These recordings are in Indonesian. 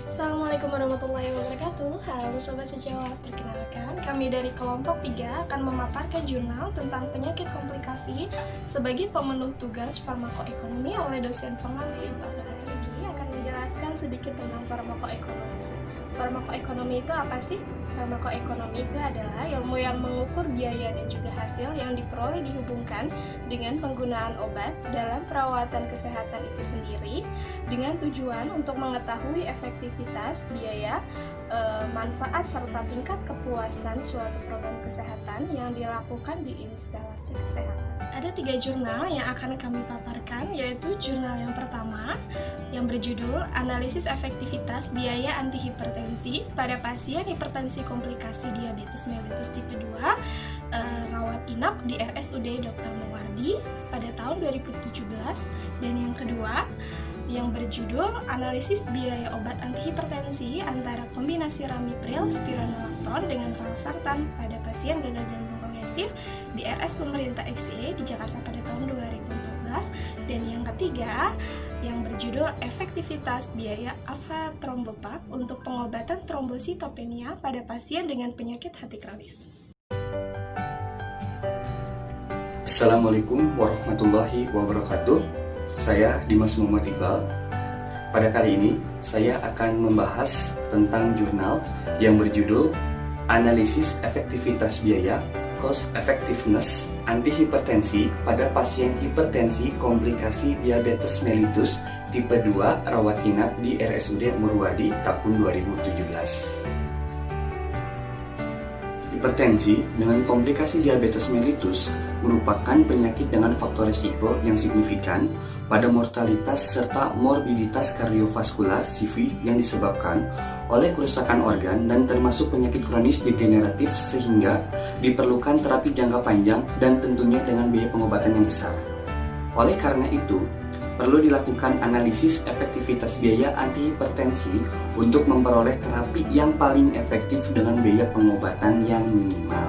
Assalamualaikum warahmatullahi wabarakatuh. Halo Sobat Sejawat, perkenalkan kami dari kelompok 3 akan memaparkan jurnal tentang penyakit komplikasi sebagai pemenuh tugas farmakoekonomi oleh dosen pengambil biologi akan menjelaskan sedikit tentang farmakoekonomi. Farmakoekonomi itu apa sih? Farmakoekonomi itu adalah ilmu yang mengukur biaya dan juga hasil yang diperoleh dihubungkan dengan penggunaan obat dalam perawatan kesehatan itu sendiri dengan tujuan untuk mengetahui efektivitas biaya, manfaat serta tingkat kepuasan suatu program kesehatan yang dilakukan di instalasi kesehatan. Ada 3 jurnal yang akan kami paparkan, yaitu jurnal yang pertama yang berjudul Analisis Efektivitas Biaya Antihipertensi pada Pasien Hipertensi Komplikasi Diabetes Mellitus Tipe 2 rawat inap di RSUD Dr. Muwardi pada tahun 2017, dan yang kedua yang berjudul Analisis Biaya Obat Antihipertensi antara kombinasi ramipril spironolakton dengan valsartan pada pasien gagal jantung kongesif di RS Pemerintah XY di Jakarta pada tahun 2014, dan yang ketiga yang berjudul Efektivitas Biaya Avatrombopag untuk pengobatan trombositopenia pada pasien dengan penyakit hati kronis. Assalamualaikum warahmatullahi wabarakatuh. Saya Dimas Muhammad Iqbal. Pada kali ini saya akan membahas tentang jurnal yang berjudul Analisis Efektivitas Biaya Cost Effectiveness Antihipertensi pada Pasien Hipertensi Komplikasi Diabetes Mellitus Tipe 2 rawat inap di RSUD Murwadi tahun 2017. Hipertensi dengan komplikasi diabetes mellitus merupakan penyakit dengan faktor risiko yang signifikan pada mortalitas serta morbiditas kardiovaskular CV yang disebabkan oleh kerusakan organ dan termasuk penyakit kronis degeneratif sehingga diperlukan terapi jangka panjang dan tentunya dengan biaya pengobatan yang besar. Oleh karena itu, perlu dilakukan analisis efektivitas biaya antihipertensi untuk memperoleh terapi yang paling efektif dengan biaya pengobatan yang minimal.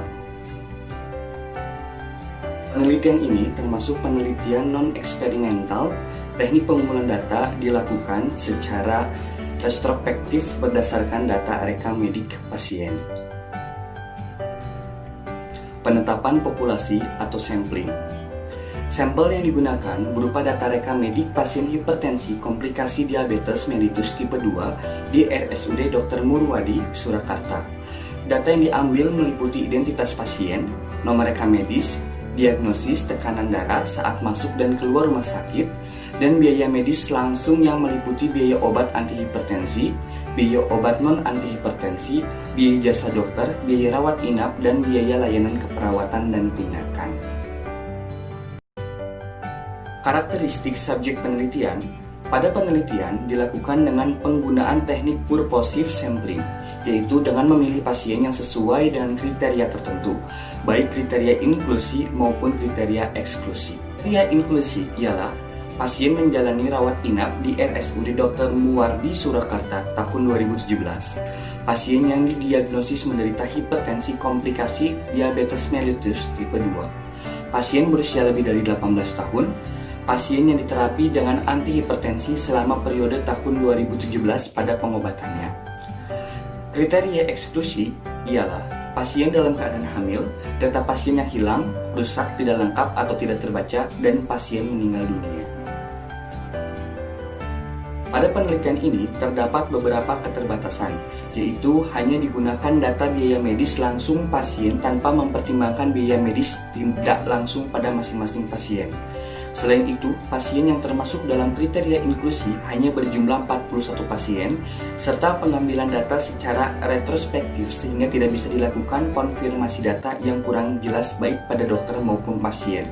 Penelitian ini termasuk penelitian non-eksperimental. Teknik pengumpulan data dilakukan secara retrospektif berdasarkan data rekam medik pasien. Penetapan populasi atau sampling. Sampel yang digunakan berupa data rekam medik pasien hipertensi komplikasi diabetes mellitus tipe 2 di RSUD Dr. Murwadi, Surakarta. Data yang diambil meliputi identitas pasien, nomor rekam medis, diagnosis tekanan darah saat masuk dan keluar rumah sakit, dan biaya medis langsung yang meliputi biaya obat antihipertensi, biaya obat non-antihipertensi, biaya jasa dokter, biaya rawat inap, dan biaya layanan keperawatan dan tindakan. Karakteristik subjek penelitian. Pada penelitian dilakukan dengan penggunaan teknik purposive sampling, yaitu dengan memilih pasien yang sesuai dengan kriteria tertentu, baik kriteria inklusi maupun kriteria eksklusi. Kriteria inklusi ialah pasien menjalani rawat inap di RSUD Dr. Muwardi, Surakarta tahun 2017. Pasien yang didiagnosis menderita hipertensi komplikasi diabetes mellitus tipe 2. Pasien berusia lebih dari 18 tahun. Pasien yang diterapi dengan antihipertensi selama periode tahun 2017 pada pengobatannya. Kriteria eksklusi ialah pasien dalam keadaan hamil, data pasien yang hilang, rusak, tidak lengkap atau tidak terbaca, dan pasien meninggal dunia. Pada penelitian ini terdapat beberapa keterbatasan, yaitu hanya digunakan data biaya medis langsung pasien tanpa mempertimbangkan biaya medis tidak langsung pada masing-masing pasien. Selain itu, pasien yang termasuk dalam kriteria inklusi hanya berjumlah 41 pasien, serta pengambilan data secara retrospektif sehingga tidak bisa dilakukan konfirmasi data yang kurang jelas baik pada dokter maupun pasien.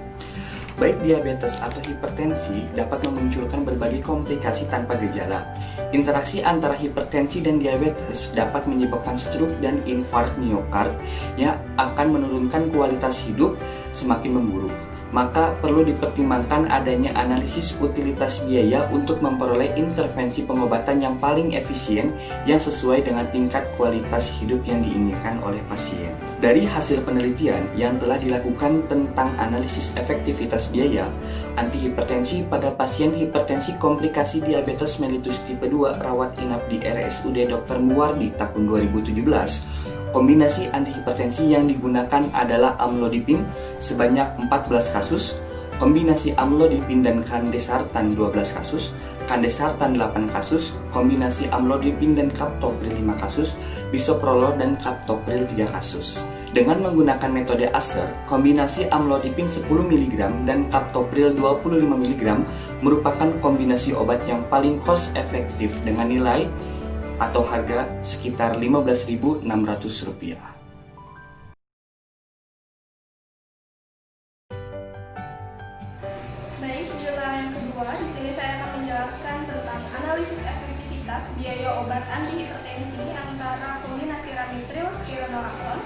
Baik diabetes atau hipertensi dapat memunculkan berbagai komplikasi tanpa gejala. Interaksi antara hipertensi dan diabetes dapat menyebabkan stroke dan infark miokard yang akan menurunkan kualitas hidup semakin memburuk. maka perlu dipertimbangkan adanya analisis utilitas biaya untuk memperoleh intervensi pengobatan yang paling efisien yang sesuai dengan tingkat kualitas hidup yang diinginkan oleh pasien. Dari hasil penelitian yang telah dilakukan tentang analisis efektivitas biaya antihipertensi pada pasien hipertensi komplikasi diabetes mellitus tipe 2 rawat inap di RSUD Dr. Muwardi tahun 2017, kombinasi antihipertensi yang digunakan adalah amlodipin sebanyak 14 kasus, kombinasi amlodipin dan kandesartan 12 kasus, kandesartan 8 kasus, kombinasi amlodipin dan kaptopril 5 kasus, bisoprolol dan kaptopril 3 kasus. Dengan menggunakan metode ASER, kombinasi amlodipin 10 mg dan kaptopril 25 mg merupakan kombinasi obat yang paling cost efektif dengan nilai atau harga sekitar Rp15.600. Baik, jurnal yang kedua, di sini saya akan menjelaskan tentang analisis efektivitas biaya obat antihipertensi antara kombinasi ramipril spironolactone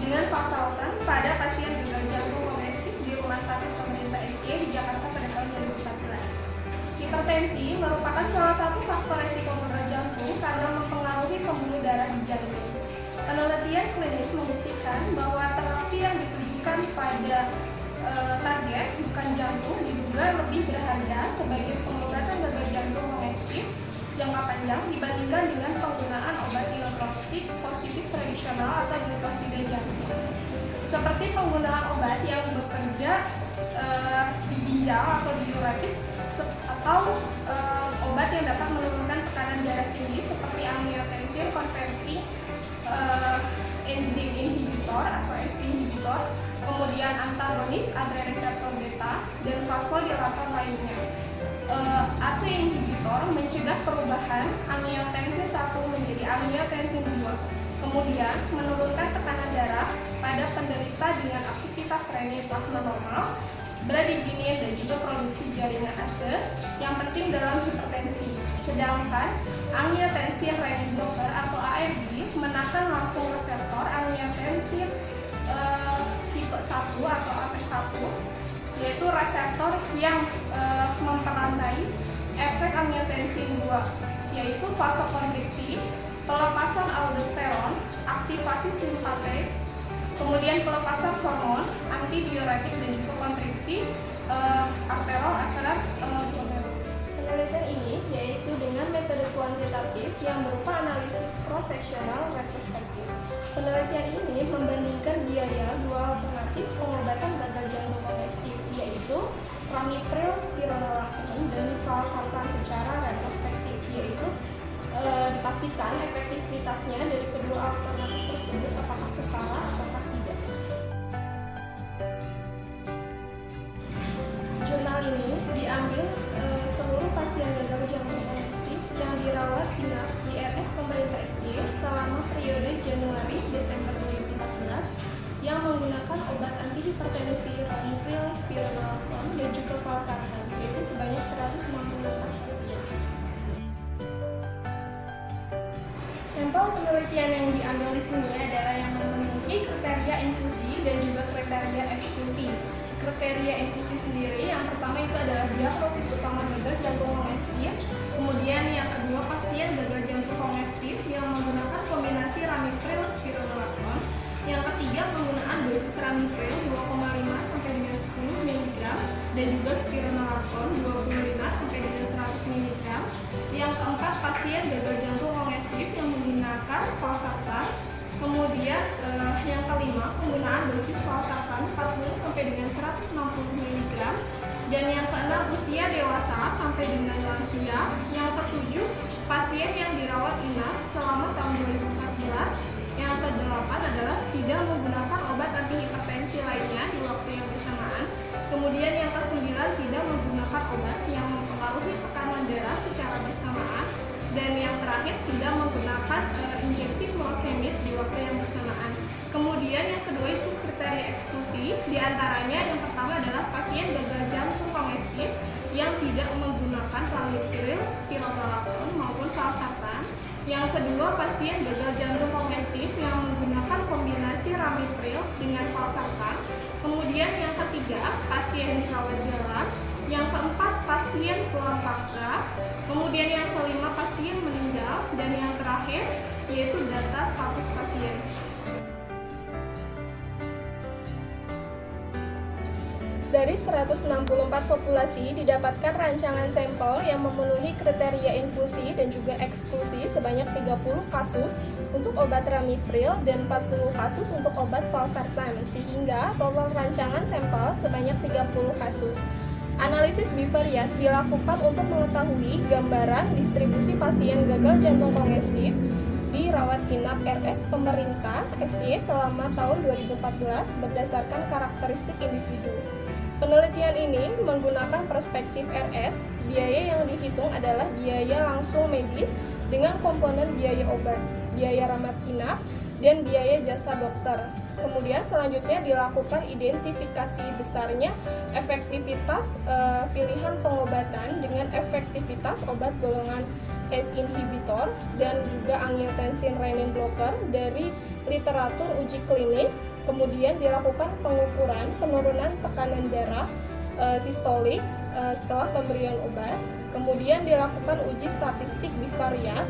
dengan valsartan pada pasien gagal jantung domestik di Rumah Sakit Pemerintah RCA di Jakarta pada tahun 2014. Hipertensi merupakan salah satu faktor resiko gagal jantung karena mempengaruhi pembuluh darah di jantung. Penelitian klinis membuktikan bahwa terapi yang ditujukan pada target bukan jantung diduga lebih berharga sebagai pengobatan gagal jantung domestik jangka panjang dibandingkan dengan penggunaan obat inotropic positif tradisional atau glukosida jantung. Seperti penggunaan obat yang bekerja di ginjal atau diuretik atau obat yang dapat menurunkan tekanan darah tinggi seperti angiotensin konverting enzim inhibitor atau SI inhibitor, kemudian antagonis adrenoseptor beta dan vasodilator lainnya. AC inhibitor mencegah perubahan angiotensin 1 menjadi angiotensin 2, kemudian menurunkan tekanan darah pada penderita dengan aktivitas renal plasma normal, bradykinin dan juga produksi jaringan ASE yang penting dalam hipertensi. Sedangkan angiotensin renin blocker atau ARB menekan langsung reseptor angiotensin tipe 1 atau AP1, yaitu reseptor yang memperantai efek angiotensin 2, yaitu vasokonstriksi, pelepasan aldosteron, aktivasi simpatek, kemudian pelepasan hormon, antidiuretik dan juga kontriksi arterial afferent glomerulus. Penelitian ini yaitu dengan metode kuantitatif yang berupa analisis cross-sectional retrospektif. Penelitian ini membandingkan biaya dua alternatif pengobatan gagal jantung domestik, yaitu ramipril spironolactone dan valsartan secara retrospektif, yaitu dipastikan efektivitasnya dari kedua alternatif tersebut apakah setara ataukah tidak. Jurnal ini diambil seluruh pasien gagal jantung domestik yang dirawat inap di RS Pemerintah RCA selama periode Januari-Desember 2014 yang menggunakan obat antihipertensi ramipril spironolactone dan juga valsartan, yaitu sebanyak 164 pasien. Sampel penelitian yang diambil di sini adalah yang memenuhi kriteria inklusi dan juga kriteria eksklusi. Kriteria inklusi sendiri, yang pertama itu adalah diagnosis utama gagal jantung kongestif, kemudian yang kedua pasien gagal jantung kongestif yang menggunakan kombinasi ramipril spironolactone, yang ketiga penggunaan dosis ramipril 2,5 sampai dengan 10 mg dan juga spironolactone 25 sampai dengan 100 mg, yang keempat pasien gagal jantung kongestif yang menggunakan valsartan, kemudian yang kelima penggunaan dosis valsartan 40 sampai dengan 160 mg, dan yang keenam usia dewasa sampai dengan lansia, yang ketujuh pasien yang dirawat inap selama tahun 2014, yang kedelapan adalah tidak menggunakan obat antihipertensi lainnya di waktu yang bersamaan, kemudian yang kesembilan tidak menggunakan obat yang mempengaruhi tekanan darah secara bersamaan, dan yang terakhir tidak menggunakan injeksi furosemid di waktu yang bersamaan. Kemudian yang kedua itu kriteria eksklusi, diantaranya yang pertama adalah pasien gagal jantung kongestif yang tidak menggunakan ramipril spironolactone maupun valsartan. Yang kedua pasien gagal jantung kongestif yang menggunakan kombinasi ramipril dengan valsartan. Kemudian yang ketiga, pasien dirawat jalan. Yang keempat, pasien pulang paksa. Kemudian yang kelima, pasien meninggal. Dan yang terakhir, yaitu data status pasien. Dari 164 populasi didapatkan rancangan sampel yang memenuhi kriteria inklusi dan juga eksklusi sebanyak 30 kasus untuk obat Ramipril dan 40 kasus untuk obat Valsartan, sehingga total rancangan sampel sebanyak 30 kasus. Analisis bivariat dilakukan untuk mengetahui gambaran distribusi pasien gagal jantung kongestif di rawat inap RS pemerintah (SY) selama tahun 2014 berdasarkan karakteristik individu. Penelitian ini menggunakan perspektif RS. Biaya yang dihitung adalah biaya langsung medis dengan komponen biaya obat, biaya rawat inap, dan biaya jasa dokter. Kemudian selanjutnya dilakukan identifikasi besarnya efektivitas pilihan pengobatan dengan efektivitas obat golongan ACE inhibitor dan juga angiotensin renin blocker dari literatur uji klinis. Kemudian dilakukan pengukuran penurunan tekanan darah sistolik setelah pemberian obat. Kemudian dilakukan uji statistik bivariat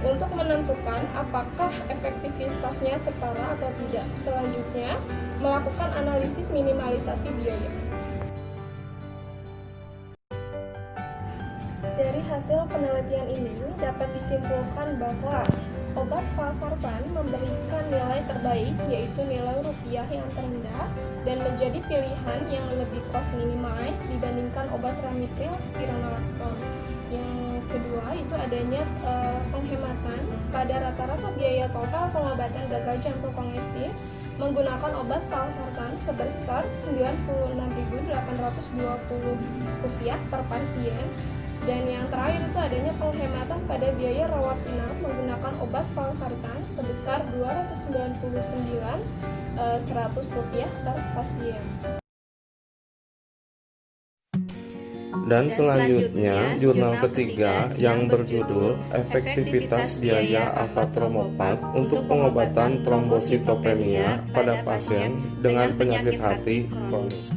untuk menentukan apakah efektivitasnya setara atau tidak. Selanjutnya, melakukan analisis minimalisasi biaya. Dari hasil penelitian ini dapat disimpulkan bahwa obat Valsartan memberikan nilai terbaik, yaitu nilai rupiah yang terendah dan menjadi pilihan yang lebih cost minimize dibandingkan obat Ramipril spironolactone. Yang kedua itu adanya penghematan pada rata-rata biaya total pengobatan gagal jantung kongestif menggunakan obat Valsartan sebesar Rp96.820 per pasien. Dan yang terakhir itu adanya penghematan pada biaya rawat inap menggunakan obat Valsartan sebesar Rp299.100 per pasien. Dan selanjutnya, jurnal ketiga yang berjudul Efektivitas Biaya Avatrombopag untuk Pengobatan Trombositopenia pada Pasien dengan Penyakit Hati Kronis.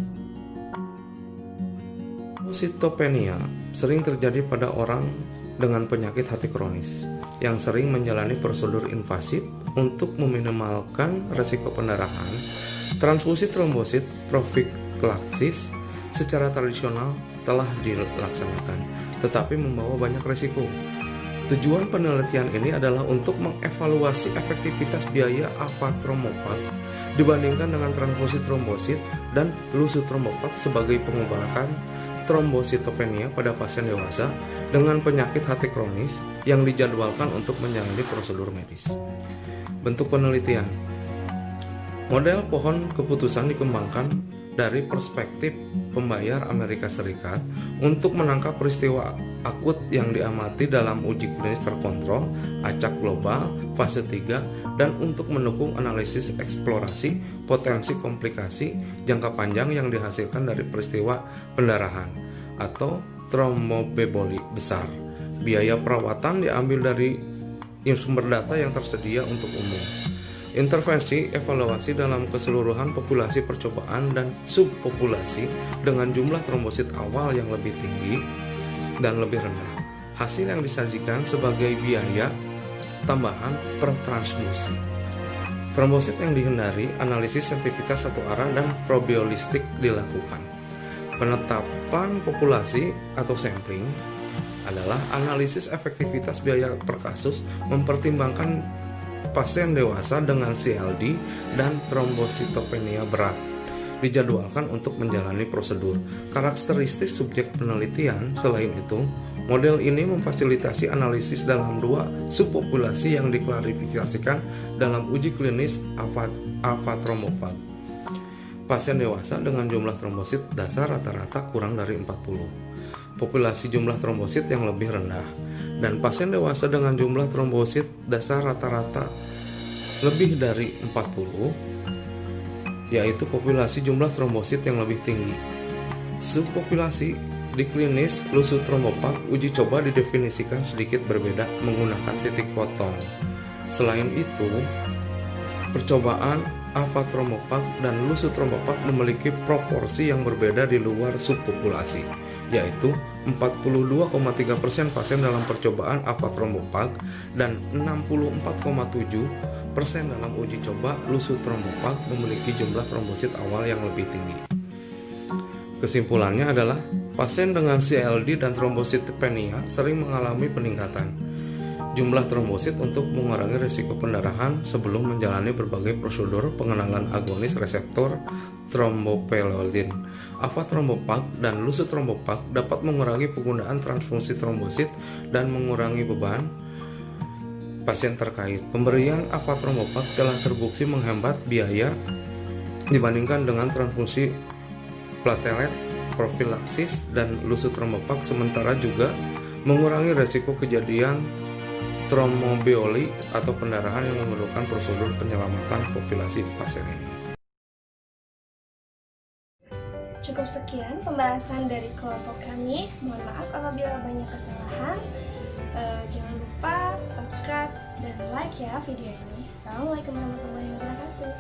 Trombositopenia sering terjadi pada orang dengan penyakit hati kronis yang sering menjalani prosedur invasif untuk meminimalkan resiko pendarahan. Transfusi trombosit profilaksis secara tradisional telah dilaksanakan, tetapi membawa banyak resiko. Tujuan penelitian ini adalah untuk mengevaluasi efektivitas biaya avatrombopag dibandingkan dengan transfusi trombosit dan lusutrombopag sebagai pengobatan trombositopenia pada pasien dewasa dengan penyakit hati kronis yang dijadwalkan untuk menjalani prosedur medis. Bentuk penelitian. Model pohon keputusan dikembangkan dari perspektif pembayar Amerika Serikat untuk menangkap peristiwa akut yang diamati dalam uji klinis terkontrol acak global fase 3 dan untuk mendukung analisis eksplorasi potensi komplikasi jangka panjang yang dihasilkan dari peristiwa pendarahan atau trombobeboli besar. Biaya perawatan diambil dari sumber data yang tersedia untuk umum. Intervensi evaluasi dalam keseluruhan populasi percobaan dan subpopulasi dengan jumlah trombosit awal yang lebih tinggi dan lebih rendah. Hasil yang disajikan sebagai biaya tambahan per transfusi. Trombosit yang dihindari, analisis sensitivitas satu arah dan probabilistik dilakukan. Penetapan populasi atau sampling adalah analisis efektivitas biaya per kasus mempertimbangkan pasien dewasa dengan CLD dan trombositopenia berat. Dijadwalkan untuk menjalani prosedur. Karakteristik subjek penelitian. Selain itu, model ini memfasilitasi analisis dalam dua subpopulasi yang diklarifikasikan dalam uji klinis avatrombopag. Pasien dewasa dengan jumlah trombosit dasar rata-rata kurang dari 40. Populasi jumlah trombosit yang lebih rendah. Dan pasien dewasa dengan jumlah trombosit dasar rata-rata lebih dari 40, yaitu populasi jumlah trombosit yang lebih tinggi. Subpopulasi di klinis lusutrombopag uji coba didefinisikan sedikit berbeda menggunakan titik potong. Selain itu, percobaan alfa trombopak dan lusutrombopak memiliki proporsi yang berbeda di luar subpopulasi, yaitu 42,3% pasien dalam percobaan alfa trombopak dan 64,7% dalam uji coba lusutrombopak memiliki jumlah trombosit awal yang lebih tinggi. Kesimpulannya adalah pasien dengan CLD dan trombositopenia sering mengalami peningkatan jumlah trombosit untuk mengurangi risiko pendarahan sebelum menjalani berbagai prosedur pengenalan agonis reseptor trombopelodin. Alfa trombopak dan lusutrombopak dapat mengurangi penggunaan transfusi trombosit dan mengurangi beban pasien terkait. Pemberian alfa trombopak telah terbukti menghemat biaya dibandingkan dengan transfusi platelet profilaksis, dan lusutrombopak sementara juga mengurangi risiko kejadian tromboemboli atau pendarahan yang memerlukan prosedur penyelamatan populasi pasien ini. Cukup sekian pembahasan dari kelompok kami. Mohon maaf apabila banyak kesalahan. Jangan lupa subscribe dan like ya video ini. Assalamualaikum warahmatullahi wabarakatuh.